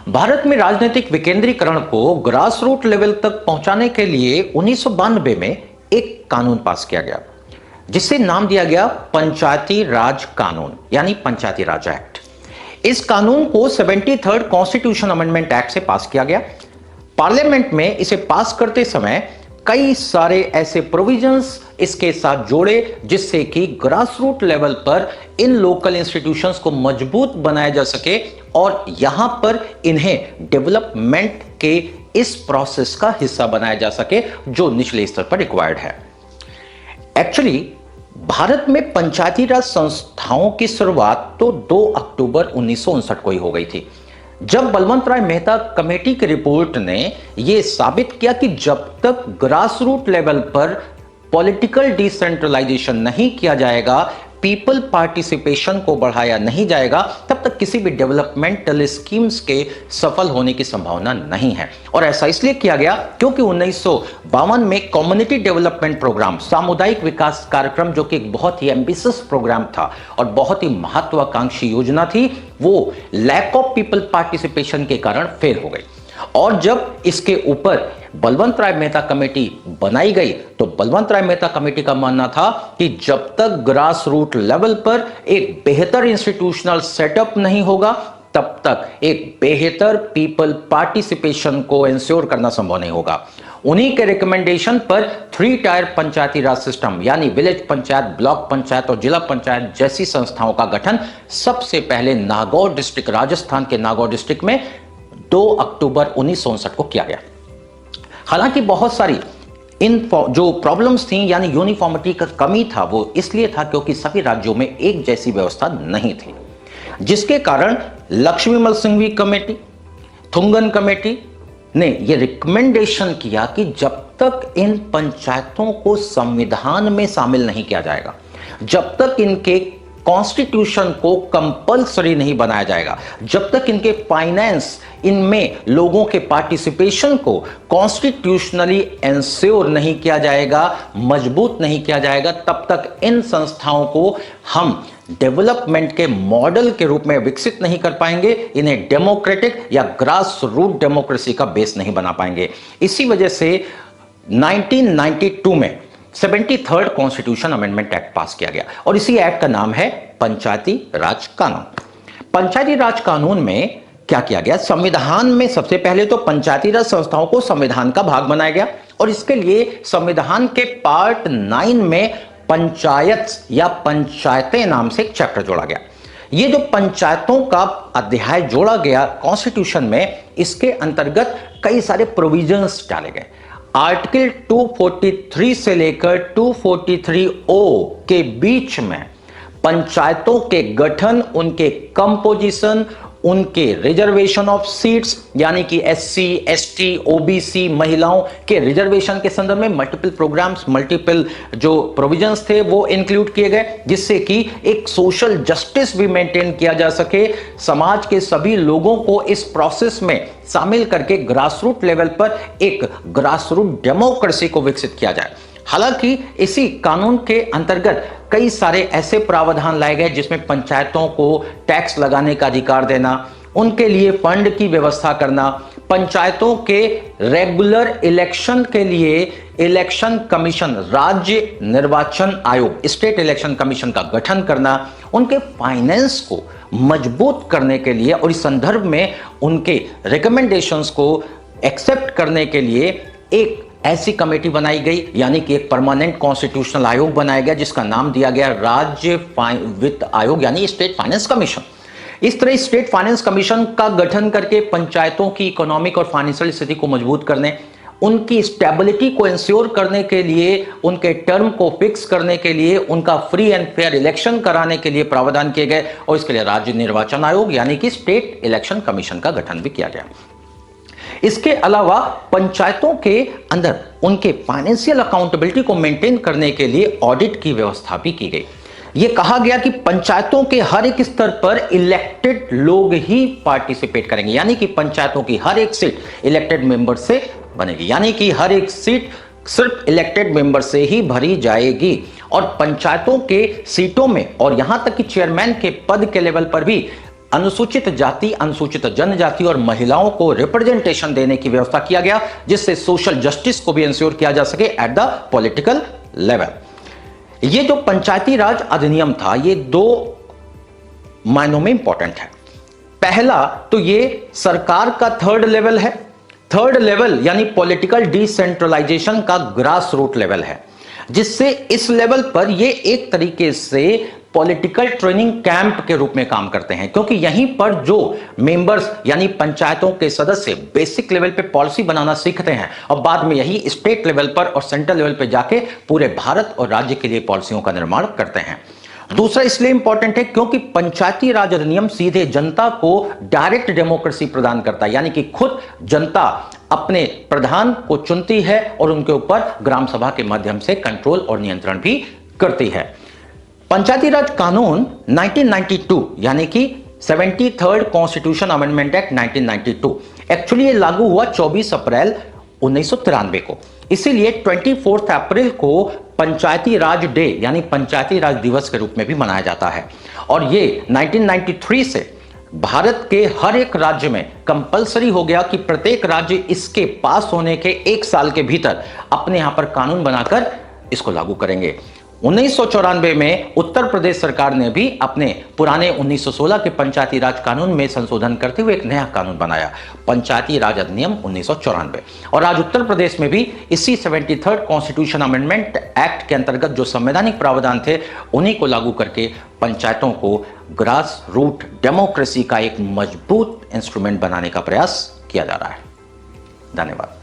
भारत में राजनीतिक विकेंद्रीकरण को ग्रास रूट लेवल तक पहुंचाने के लिए 1992 में एक कानून पास किया गया, जिसे नाम दिया गया पंचायती राज कानून यानी पंचायती राज एक्ट। इस कानून को 73rd कॉन्स्टिट्यूशन अमेंडमेंट एक्ट से पास किया गया। पार्लियामेंट में इसे पास करते समय कई सारे ऐसे प्रोविजंस इसके साथ जोड़े जिससे कि ग्रास रूट लेवल पर इन लोकल इंस्टीट्यूशंस को मजबूत बनाया जा सके और यहां पर इन्हें डेवलपमेंट के इस प्रोसेस का हिस्सा बनाया जा सके जो निचले स्तर पर रिक्वायर्ड है। एक्चुअली भारत में पंचायती राज संस्थाओं की शुरुआत तो 2 अक्टूबर 1959 को ही हो गई थी, जब बलवंत राय मेहता कमेटी की रिपोर्ट ने यह साबित किया कि जब तक ग्रास रूट लेवल पर पॉलिटिकल डिसेंट्रलाइजेशन नहीं किया जाएगा, पीपल पार्टिसिपेशन को बढ़ाया नहीं जाएगा, तब तक किसी भी डेवलपमेंटल स्कीम्स के सफल होने की संभावना नहीं है। और ऐसा इसलिए किया गया क्योंकि 1952 में कम्युनिटी डेवलपमेंट प्रोग्राम, सामुदायिक विकास कार्यक्रम, जो कि एक बहुत ही एम्बिशियस प्रोग्राम था और बहुत ही महत्वाकांक्षी योजना थी, वो लैक ऑफ पीपल पार्टिसिपेशन के कारण फेल हो गई। और जब इसके ऊपर बलवंत राय मेहता कमेटी बनाई गई तो बलवंत राय मेहता कमेटी का मानना था कि जब तक ग्रास रूट लेवल पर एक बेहतर इंस्टीट्यूशनल सेटअप नहीं होगा, तब तक एक बेहतर पीपल पार्टिसिपेशन को इंश्योर करना संभव नहीं होगा। उन्हीं के रिकमेंडेशन पर 3 टायर पंचायती राज सिस्टम यानी विलेज पंचायत, ब्लॉक पंचायत और जिला पंचायत जैसी संस्थाओं का गठन सबसे पहले नागौर डिस्ट्रिक्ट, राजस्थान के नागौर डिस्ट्रिक्ट में 2 अक्टूबर 1959 को किया गया। हालांकि बहुत सारी इन जो प्रॉब्लम्स थी यानी यूनिफॉर्मिटी का कमी था, वो इसलिए था क्योंकि सभी राज्यों में एक जैसी व्यवस्था नहीं थी, जिसके कारण लक्ष्मीमल सिंघवी कमेटी, थुंगन कमेटी ने यह रिकमेंडेशन किया कि जब तक इन पंचायतों को संविधान में शामिल नहीं किया जाएगा, जब तक इनके कॉन्स्टिट्यूशन को कंपलसरी नहीं बनाया जाएगा, जब तक इनके फाइनेंस, इनमें लोगों के पार्टिसिपेशन को कॉन्स्टिट्यूशनली एंश्योर नहीं किया जाएगा, मजबूत नहीं किया जाएगा, तब तक इन संस्थाओं को हम डेवलपमेंट के मॉडल के रूप में विकसित नहीं कर पाएंगे, इन्हें डेमोक्रेटिक या ग्रास रूट डेमोक्रेसी का बेस नहीं बना पाएंगे। इसी वजह से 1992 में 73rd कॉन्स्टिट्यूशन अमेंडमेंट एक्ट पास किया गया और इसी एक्ट का नाम है पंचायती राज कानून। पंचायती राज कानून में क्या किया गया? संविधान में सबसे पहले तो पंचायती राज संस्थाओं को संविधान का भाग बनाया गया और इसके लिए संविधान के पार्ट 9 में पंचायत या पंचायतें नाम से एक चैप्टर जोड़ा गया। ये जो पंचायतों का अध्याय जोड़ा गया कॉन्स्टिट्यूशन में, इसके अंतर्गत कई सारे प्रोविजंस डाले गए। आर्टिकल 243 से लेकर 243O के बीच में पंचायतों के गठन, उनके कंपोजिशन, उनके रिजर्वेशन ऑफ सीट्स यानी कि SC, ST, OBC महिलाओं के रिजर्वेशन के संदर्भ में मल्टीपल प्रोग्राम्स, मल्टीपल जो प्रोविजंस थे वो इंक्लूड किए गए, जिससे कि एक सोशल जस्टिस भी मेंटेन किया जा सके, समाज के सभी लोगों को इस प्रोसेस में शामिल करके ग्रास रूट लेवल पर एक ग्रास रूट डेमोक्रेसी को विकसित किया जाए। हालांकि इसी कानून के अंतर्गत कई सारे ऐसे प्रावधान लाए गए जिसमें पंचायतों को टैक्स लगाने का अधिकार देना, उनके लिए फंड की व्यवस्था करना, पंचायतों के रेगुलर इलेक्शन के लिए इलेक्शन कमीशन, राज्य निर्वाचन आयोग, स्टेट इलेक्शन कमीशन का गठन करना, उनके फाइनेंस को मजबूत करने के लिए और इस संदर्भ में उनके रिकमेंडेशंस को एक्सेप्ट करने के लिए एक ऐसी कमेटी बनाई गई यानी कि एक परमानेंट कॉन्स्टिट्यूशनल आयोग बनाया गया जिसका नाम दिया गया राज्य वित्त आयोग यानी स्टेट फाइनेंस कमीशन। इस तरह स्टेट फाइनेंस कमीशन का गठन करके पंचायतों की इकोनॉमिक और फाइनेंशियल स्थिति को मजबूत करने, उनकी स्टेबिलिटी को इंश्योर करने के लिए, उनके टर्म को फिक्स करने के लिए, उनका फ्री एंड फेयर इलेक्शन कराने के लिए प्रावधान किए गए और इसके लिए राज्य निर्वाचन आयोग यानी कि स्टेट इलेक्शन कमीशन का गठन भी किया गया। इसके अलावा पंचायतों के अंदर उनके फाइनेंशियल अकाउंटेबिलिटी को मेंटेन करने के लिए ऑडिट की व्यवस्था भी की गई। यह कहा गया कि पंचायतों के हर एक स्तर पर इलेक्टेड लोग ही पार्टिसिपेट करेंगे, यानी कि पंचायतों की हर एक सीट इलेक्टेड मेंबर से बनेगी, यानी कि हर एक सीट सिर्फ इलेक्टेड मेंबर से ही भरी जाएगी और पंचायतों के सीटों में और यहां तक कि चेयरमैन के पद के लेवल पर भी अनुसूचित जाति, अनुसूचित जनजाति और महिलाओं को रिप्रेजेंटेशन देने की व्यवस्था किया गया, जिससे सोशल जस्टिस को भी इंश्योर किया जा सके एट द पॉलिटिकल लेवल। ये जो पंचायती राज अधिनियम था, ये दो मायनों में इंपॉर्टेंट है। पहला तो ये सरकार का थर्ड लेवल है। थर्ड लेवल यानी पॉलिटिकल डिसेंट्रलाइजेशन का ग्रास रूट लेवल है, जिससे इस लेवल पर ये एक तरीके से पॉलिटिकल ट्रेनिंग कैंप के रूप में काम करते हैं, क्योंकि यहीं पर जो मेंबर्स यानी पंचायतों के सदस्य बेसिक लेवल पे पॉलिसी बनाना सीखते हैं और बाद में यही स्टेट लेवल पर और सेंट्रल लेवल पे जाके पूरे भारत और राज्य के लिए पॉलिसियों का निर्माण करते हैं। दूसरा इसलिए इंपॉर्टेंट है क्योंकि पंचायती राज अधिनियम सीधे जनता को डायरेक्ट डेमोक्रेसी प्रदान करता है, यानी कि खुद जनता अपने प्रधान को चुनती है और उनके ऊपर ग्राम सभा के माध्यम से कंट्रोल और नियंत्रण भी करती है। पंचायती राज कानून 1992 यानी कि 73rd constitution amendment act 1992 actually ये लागू हुआ 24 अप्रैल 1993 को। इसीलिए 24 अप्रैल को पंचायती राज डे यानी पंचायती राज दिवस के रूप में भी मनाया जाता है। और ये 1993 से भारत के हर एक राज्य में कंपलसरी हो गया कि प्रत्येक राज्य इसके पास होने के एक साल के भीतर अपने यहां पर कानून बनाकर इसको लागू करेंगे। 1994 में उत्तर प्रदेश सरकार ने भी अपने पुराने 1916 के पंचायती राज कानून में संशोधन करते हुए एक नया कानून बनाया, पंचायती राज अधिनियम 1994। और आज उत्तर प्रदेश में भी इसी 73rd कॉन्स्टिट्यूशन अमेंडमेंट एक्ट के अंतर्गत जो संवैधानिक प्रावधान थे उन्हीं को लागू करके पंचायतों को ग्रास रूट डेमोक्रेसी का एक मजबूत इंस्ट्रूमेंट बनाने का प्रयास किया जा रहा है। धन्यवाद।